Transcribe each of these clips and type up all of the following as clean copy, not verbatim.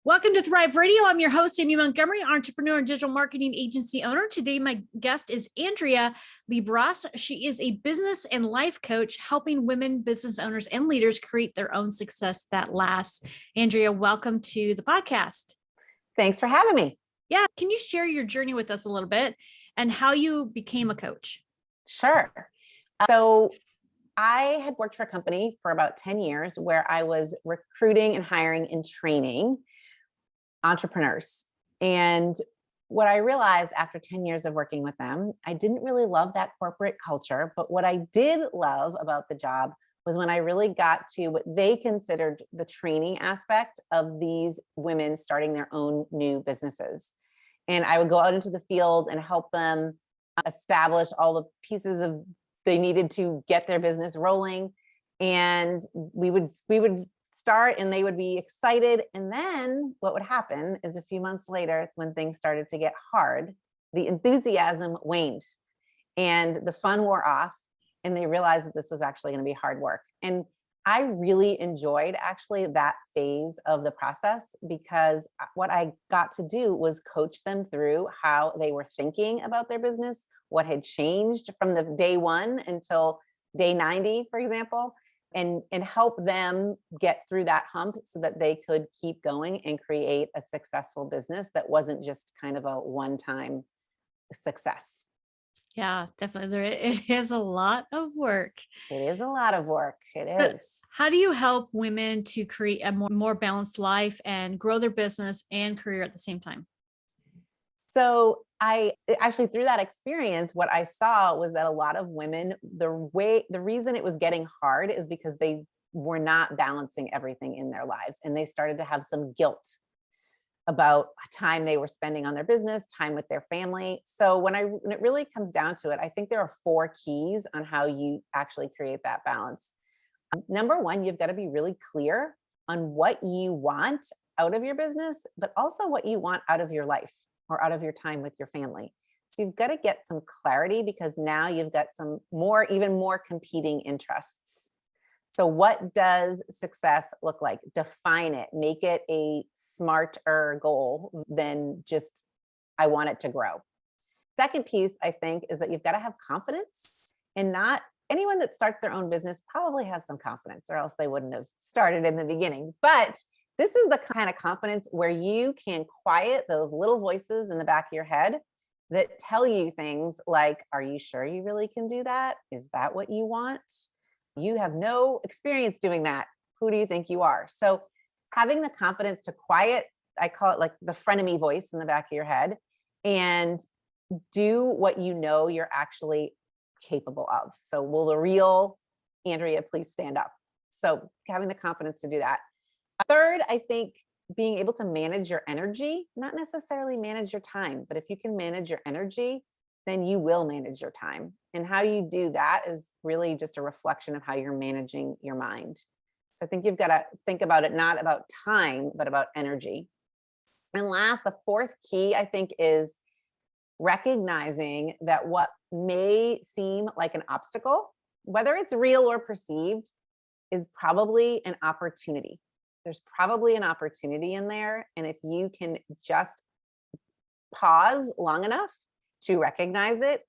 Welcome to Thrive Radio. I'm your host, Amy Montgomery, entrepreneur and digital marketing agency owner. Today, my guest is Andrea Liebross. She is a business and life coach helping women, business owners, and leaders create their own success that lasts. Andrea, welcome to the podcast. Thanks for having me. Yeah. Can you share your journey with us a little bit and how you became a coach? Sure. So I had worked for a company for about 10 years where I was recruiting and hiring and training entrepreneurs. And what I realized after 10 years of working with them, I didn't really love that corporate culture. But what I did love about the job was when I really got to what they considered the training aspect of these women starting their own new businesses. And I would go out into the field and help them establish all the pieces of they needed to get their business rolling. And we would start and they would be excited. And then what would happen is a few months later, when things started to get hard, the enthusiasm waned and the fun wore off. And they realized that this was actually going to be hard work. And I really enjoyed actually that phase of the process because what I got to do was coach them through how they were thinking about their business, what had changed from the day one until day 90, for example, and help them get through that hump so that they could keep going and create a successful business that wasn't just kind of a one-time success. Yeah, definitely. It is a lot of work. It is a lot of work. It is. How do you help women to create a more balanced life and grow their business and career at the same time? So I actually, through that experience, what I saw was that a lot of women, the reason it was getting hard is because they were not balancing everything in their lives. And they started to have some guilt about time they were spending on their business, time with their family. So when it really comes down to it, I think there are 4 keys on how you actually create that balance. Number one, you've got to be really clear on what you want out of your business, but also what you want out of your life or out of your time with your family. So you've got to get some clarity because now you've got some even more competing interests. So what does success look like? Define it, make it a smarter goal than just, I want it to grow. Second piece, I think, is that you've got to have confidence, and not anyone that starts their own business probably has some confidence or else they wouldn't have started in the beginning. But this is the kind of confidence where you can quiet those little voices in the back of your head that tell you things like, are you sure you really can do that? Is that what you want? You have no experience doing that. Who do you think you are? So having the confidence to quiet, I call it like the frenemy voice in the back of your head, and do what you know you're actually capable of. So will the real Andrea please stand up? So having the confidence to do that. Third, I think being able to manage your energy, not necessarily manage your time, but if you can manage your energy, then you will manage your time. And how you do that is really just a reflection of how you're managing your mind. So I think you've got to think about it, not about time, but about energy. And last, the 4th key, I think, is recognizing that what may seem like an obstacle, whether it's real or perceived, is probably an opportunity. There's probably an opportunity in there. And if you can just pause long enough to recognize it,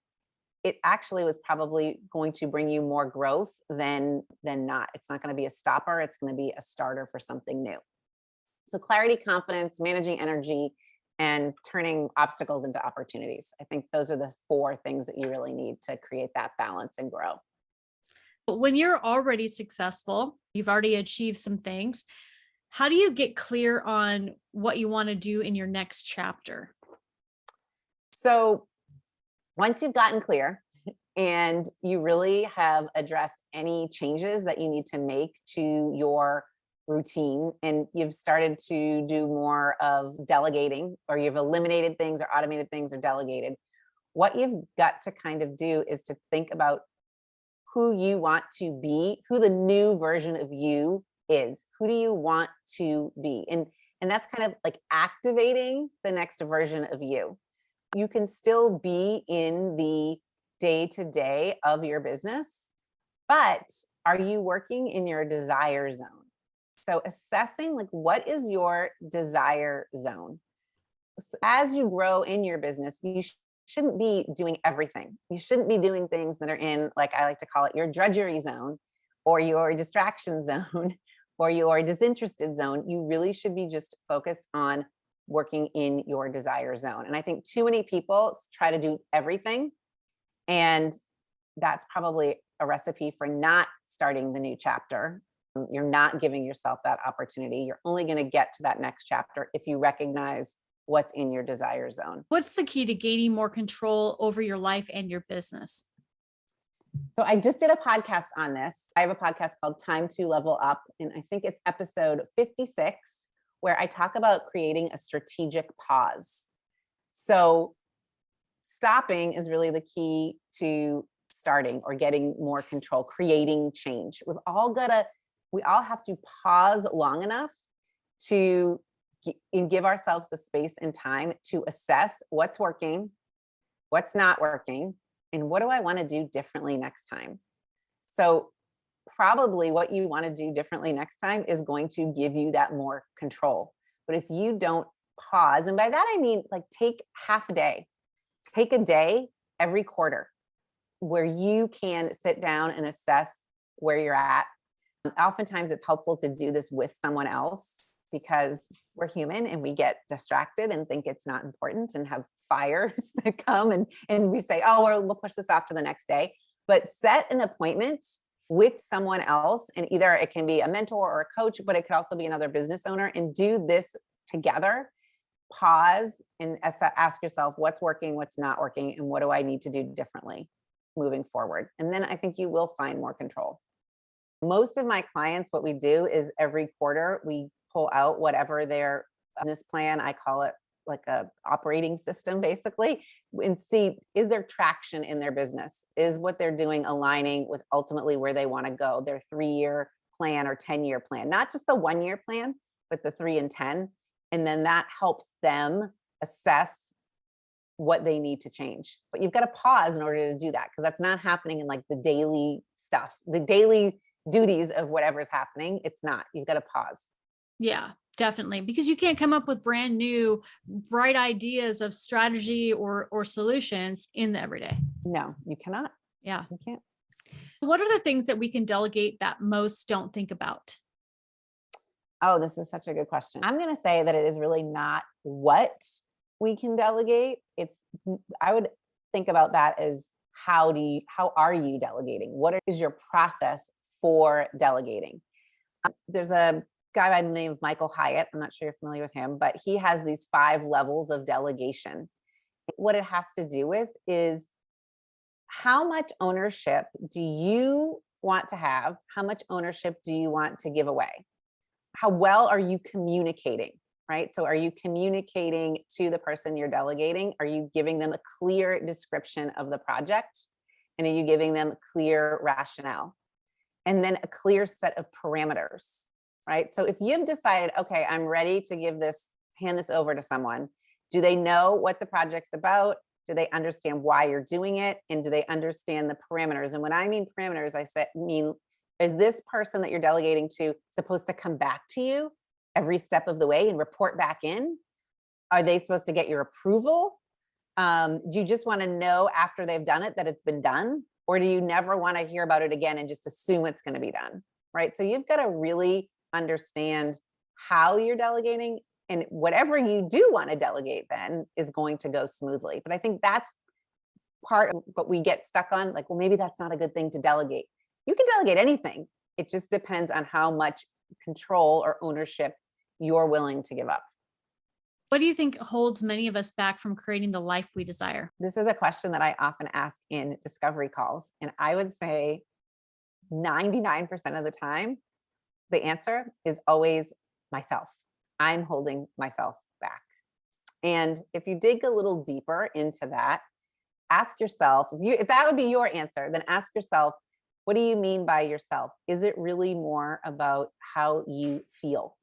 it actually was probably going to bring you more growth than not. It's not going to be a stopper. It's going to be a starter for something new. So clarity, confidence, managing energy, and turning obstacles into opportunities. I think those are the 4 things that you really need to create that balance and grow. When you're already successful, you've already achieved some things. How do you get clear on what you want to do in your next chapter? So once you've gotten clear and you really have addressed any changes that you need to make to your routine, and you've started to do more of delegating, or you've eliminated things or automated things or delegated, what you've got to kind of do is to think about who you want to be, who the new version of you is. Who do you want to be? And that's kind of like activating the next version of you. You can still be in the day-to-day of your business, but are you working in your desire zone? So assessing like, what is your desire zone? As you grow in your business, you shouldn't be doing everything. You shouldn't be doing things that are in, like I like to call it, your drudgery zone or your distraction zone or your disinterested zone. You really should be just focused on working in your desire zone. And I think too many people try to do everything. And that's probably a recipe for not starting the new chapter. You're not giving yourself that opportunity. You're only going to get to that next chapter if you recognize what's in your desire zone. What's the key to gaining more control over your life and your business? So I just did a podcast on this. I have a podcast called Time to Level Up, and I think it's episode 56, where I talk about creating a strategic pause. So stopping is really the key to starting or getting more control, creating change. We all have to pause long enough to give ourselves the space and time to assess what's working, what's not working, and what do I want to do differently next time. So probably what you want to do differently next time is going to give you that more control. But if you don't pause, and by that I mean like take half a day, take a day every quarter where you can sit down and assess where you're at. Oftentimes it's helpful to do this with someone else because we're human and we get distracted and think it's not important and have fires that come and we say, oh, we'll push this off to the next day. But set an appointment with someone else, and either it can be a mentor or a coach, but it could also be another business owner, and do this together. Pause and ask yourself what's working, what's not working, and what do I need to do differently moving forward. And then I think you will find more control. Most of my clients, what we do is every quarter we pull out whatever their business plan, I call it like a operating system basically, and see, is there traction in their business? Is what they're doing aligning with ultimately where they want to go, their 3-year plan or 10-year plan, not just the 1-year plan, but the 3 and 10. And then that helps them assess what they need to change. But you've got to pause in order to do that, because that's not happening in like the daily stuff, the daily duties of whatever's happening. It's not. You've got to pause. Yeah, definitely. Because you can't come up with brand new, bright ideas of strategy or solutions in the everyday. No, you cannot. Yeah. You can't. What are the things that we can delegate that most don't think about? Oh, this is such a good question. I'm going to say that it is really not what we can delegate. I would think about that as how are you delegating? What is your process for delegating? There's a guy by the name of Michael Hyatt. I'm not sure you're familiar with him, but he has these 5 levels of delegation. What it has to do with is how much ownership do you want to have? How much ownership do you want to give away? How well are you communicating, right? So are you communicating to the person you're delegating? Are you giving them a clear description of the project? And are you giving them clear rationale? And then a clear set of parameters, right? So if you've decided, okay, I'm ready to hand this over to someone, do they know what the project's about? Do they understand why you're doing it? And do they understand the parameters? And when I mean parameters, is this person that you're delegating to supposed to come back to you every step of the way and report back in? Are they supposed to get your approval? Do you just want to know after they've done it that it's been done? Or do you never want to hear about it again and just assume it's going to be done, right? So you've got to really understand how you're delegating, and whatever you do want to delegate then is going to go smoothly. But I think that's part of what we get stuck on, like, well, maybe that's not a good thing to delegate. You can delegate anything. It just depends on how much control or ownership you're willing to give up. What do you think holds many of us back from creating the life we desire? This is a question that I often ask in discovery calls. And I would say 99% of the time, the answer is always myself. I'm holding myself back. And if you dig a little deeper into that, ask yourself, if that would be your answer, then ask yourself, what do you mean by yourself? Is it really more about how you feel?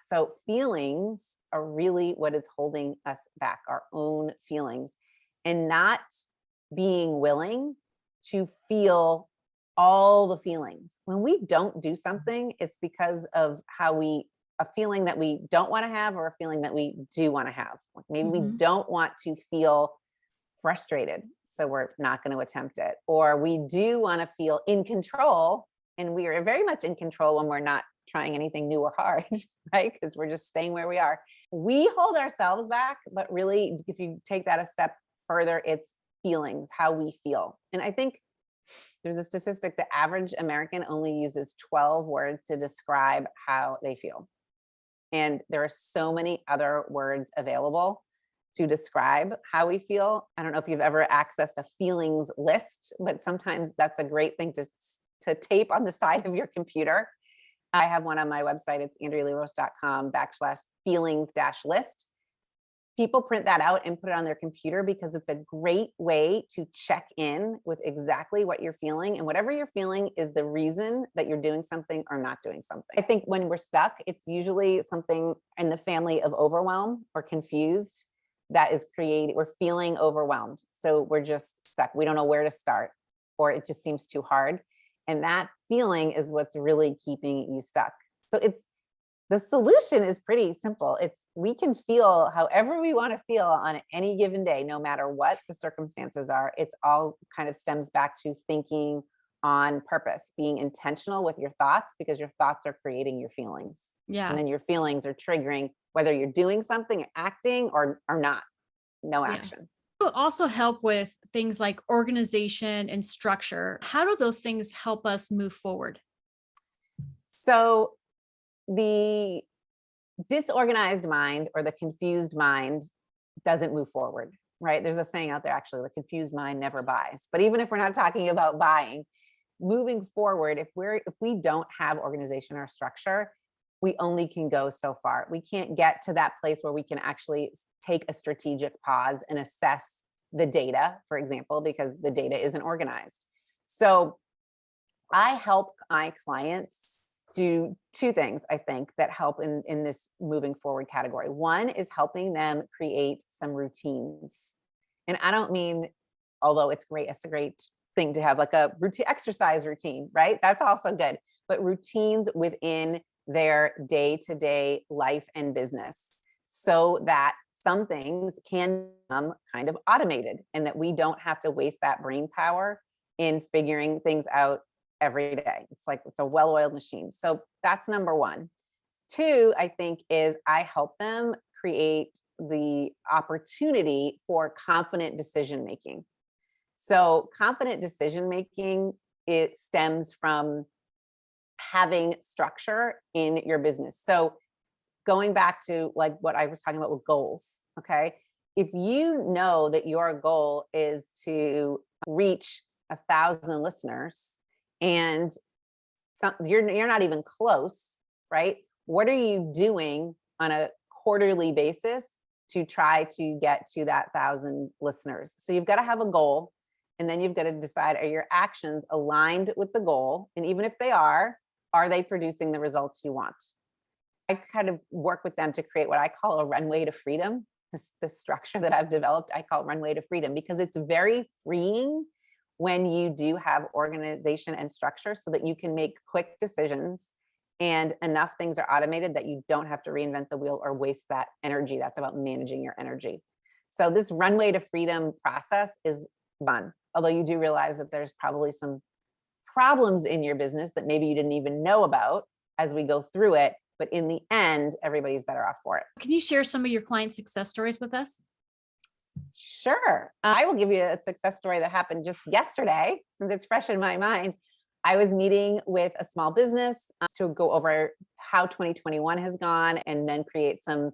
So feelings are really what is holding us back, our own feelings, and not being willing to feel all the feelings. When we don't do something, it's because of a feeling that we don't want to have, or a feeling that we do want to have. Like maybe we don't want to feel frustrated, so we're not going to attempt it. Or we do want to feel in control, and we are very much in control when we're not trying anything new or hard, right? Because we're just staying where we are. We hold ourselves back, but really, if you take that a step further, it's feelings, how we feel. And I think there's a statistic: the average American only uses 12 words to describe how they feel. And there are so many other words available to describe how we feel. I don't know if you've ever accessed a feelings list, but sometimes that's a great thing to tape on the side of your computer. I have one on my website. It's andrealiebross.com/feelings-list. People print that out and put it on their computer because it's a great way to check in with exactly what you're feeling. And whatever you're feeling is the reason that you're doing something or not doing something. I think when we're stuck, it's usually something in the family of overwhelm or confused that is created. We're feeling overwhelmed. So we're just stuck. We don't know where to start, or it just seems too hard. And that feeling is what's really keeping you stuck. So the solution is pretty simple. We can feel however we want to feel on any given day, no matter what the circumstances are. It's all kind of stems back to thinking on purpose, being intentional with your thoughts, because your thoughts are creating your feelings. Yeah. And then your feelings are triggering whether you're doing something, acting, or not. No action. It will also help with things like organization and structure. How do those things help us move forward? So the disorganized mind or the confused mind doesn't move forward, right? There's a saying out there, actually: the confused mind never buys. But even if we're not talking about buying, moving forward, if we don't have organization or structure, we only can go so far. We can't get to that place where we can actually take a strategic pause and assess the data, for example, because the data isn't organized. So I help my clients do two things, I think, that help in this moving forward category. One is helping them create some routines. And I don't mean, although it's a great thing to have like a routine, exercise routine, right? That's also good. But routines within their day-to-day life and business, so that some things can become kind of automated, and that we don't have to waste that brain power in figuring things out every day. It's a well-oiled machine. So that's number one. Two, I think, is I help them create the opportunity for confident decision-making. So confident decision-making, it stems from having structure in your business. So going back to like what I was talking about with goals, okay? If you know that your goal is to reach 1,000 listeners, and you're not even close, right? What are you doing on a quarterly basis to try to get to that 1,000 listeners? So you've got to have a goal, and then you've got to decide, are your actions aligned with the goal? And even if they are they producing the results you want? I kind of work with them to create what I call a runway to freedom. This structure that I've developed, I call runway to freedom, because it's very freeing when you do have organization and structure, so that you can make quick decisions and enough things are automated that you don't have to reinvent the wheel or waste that energy. That's about managing your energy. So this runway to freedom process is fun, although you do realize that there's probably some problems in your business that maybe you didn't even know about as we go through it. But in the end, everybody's better off for it. Can you share some of your client success stories with us? Sure. I will give you a success story that happened just yesterday, since it's fresh in my mind. I was meeting with a small business to go over how 2021 has gone, and then create some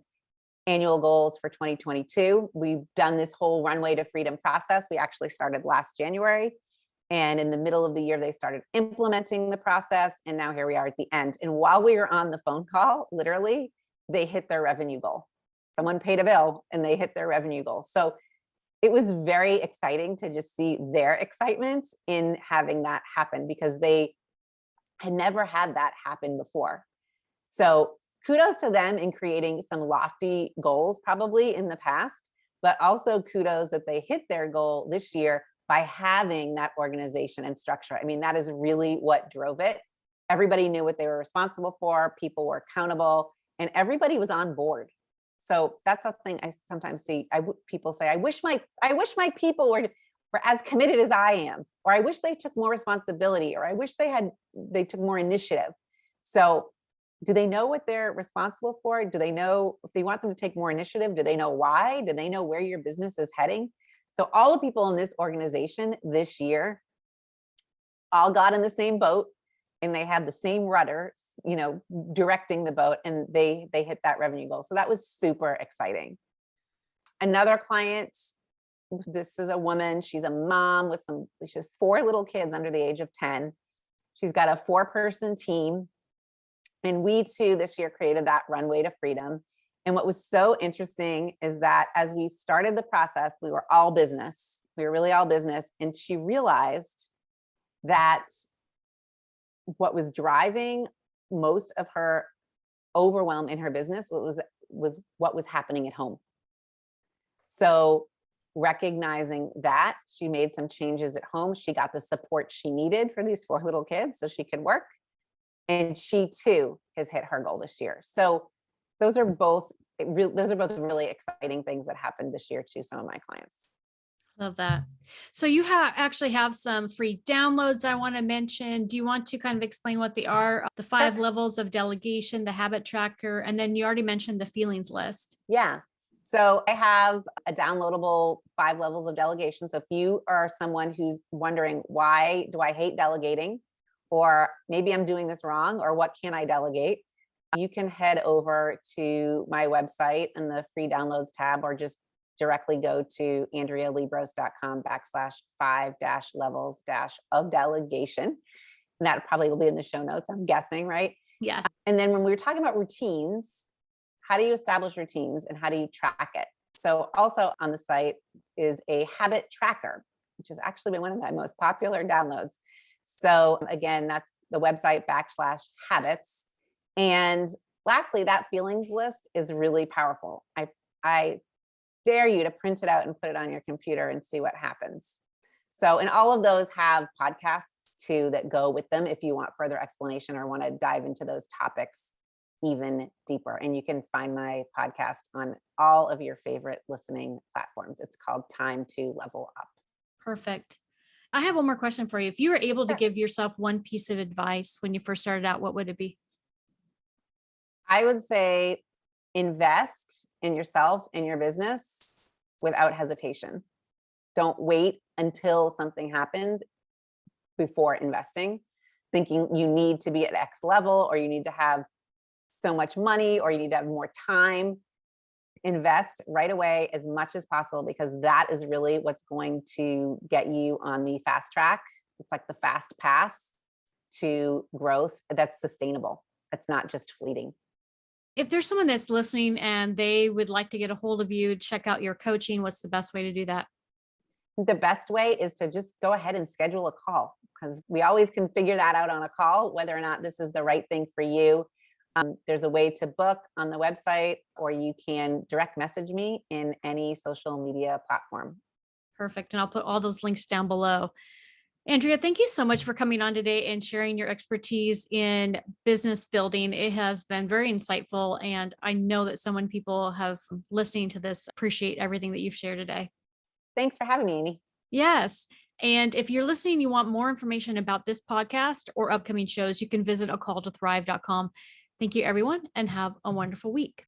annual goals for 2022. We've done this whole runway to freedom process. We actually started last January. And in the middle of the year, they started implementing the process. And now here we are at the end. And while we were on the phone call, literally, they hit their revenue goal. Someone paid a bill and they hit their revenue goal. So it was very exciting to just see their excitement in having that happen, because they had never had that happen before. So kudos to them in creating some lofty goals probably in the past, but also kudos that they hit their goal this year by having that organization and structure. I mean, that is really what drove it. Everybody knew what they were responsible for. People were accountable, and everybody was on board. So that's something I sometimes see. People say, I wish my people were as committed as I am, or I wish they took more responsibility, or I wish they took more initiative. So do they know what they're responsible for? Do they know if you want them to take more initiative? Do they know why? Do they know where your business is heading? So all the people in this organization this year all got in the same boat, and they had the same rudder, directing the boat, and they hit that revenue goal. So that was super exciting. Another client, this is a woman, she's a mom with she has 4 little kids under the age of 10. She's got a 4-person team. And we too this year created that runway to freedom. And what was so interesting is that as we started the process, we were all business. We were really all business. And she realized that what was driving most of her overwhelm in her business was what was happening at home. So recognizing that, she made some changes at home. She got the support she needed for these 4 little kids so she could work. And she too has hit her goal this year. So those are both really exciting things that happened this year to some of my clients. Love that. So you actually have some free downloads I want to mention. Do you want to kind of explain what they are? The 5 levels of delegation, the habit tracker, and then you already mentioned the feelings list. Yeah. So I have a downloadable 5 levels of delegation. So if you are someone who's wondering, why do I hate delegating? Or maybe I'm doing this wrong, or what can I delegate? You can head over to my website in the free downloads tab, or just directly go to andrealiebross.com/5-levels-of-delegation. And that probably will be in the show notes, I'm guessing, right? Yes. And then when we were talking about routines, how do you establish routines and how do you track it? So also on the site is a habit tracker, which has actually been one of my most popular downloads. So again, that's the website /habits. And lastly, that feelings list is really powerful. I dare you to print it out and put it on your computer and see what happens. So, and all of those have podcasts too that go with them if you want further explanation or want to dive into those topics even deeper. And you can find my podcast on all of your favorite listening platforms. It's called Time to Level Up. Perfect. I have one more question for you. If you were able to give yourself one piece of advice when you first started out, what would it be? I would say invest in yourself, in your business, without hesitation. Don't wait until something happens before investing, thinking you need to be at X level, or you need to have so much money, or you need to have more time. Invest right away as much as possible, because that is really what's going to get you on the fast track. It's like the fast pass to growth that's sustainable. That's not just fleeting. If there's someone that's listening and they would like to get a hold of you, check out your coaching, what's the best way to do that? The best way is to just go ahead and schedule a call, because we always can figure that out on a call, whether or not this is the right thing for you. There's a way to book on the website, or you can direct message me in any social media platform. Perfect. And I'll put all those links down below. Andrea, thank you so much for coming on today and sharing your expertise in business building. It has been very insightful, and I know that so many people have listening to this appreciate everything that you've shared today. Thanks for having me, Amy. Yes. And if you're listening, you want more information about this podcast or upcoming shows, you can visit acalltothrive.com. Thank you, everyone, and have a wonderful week.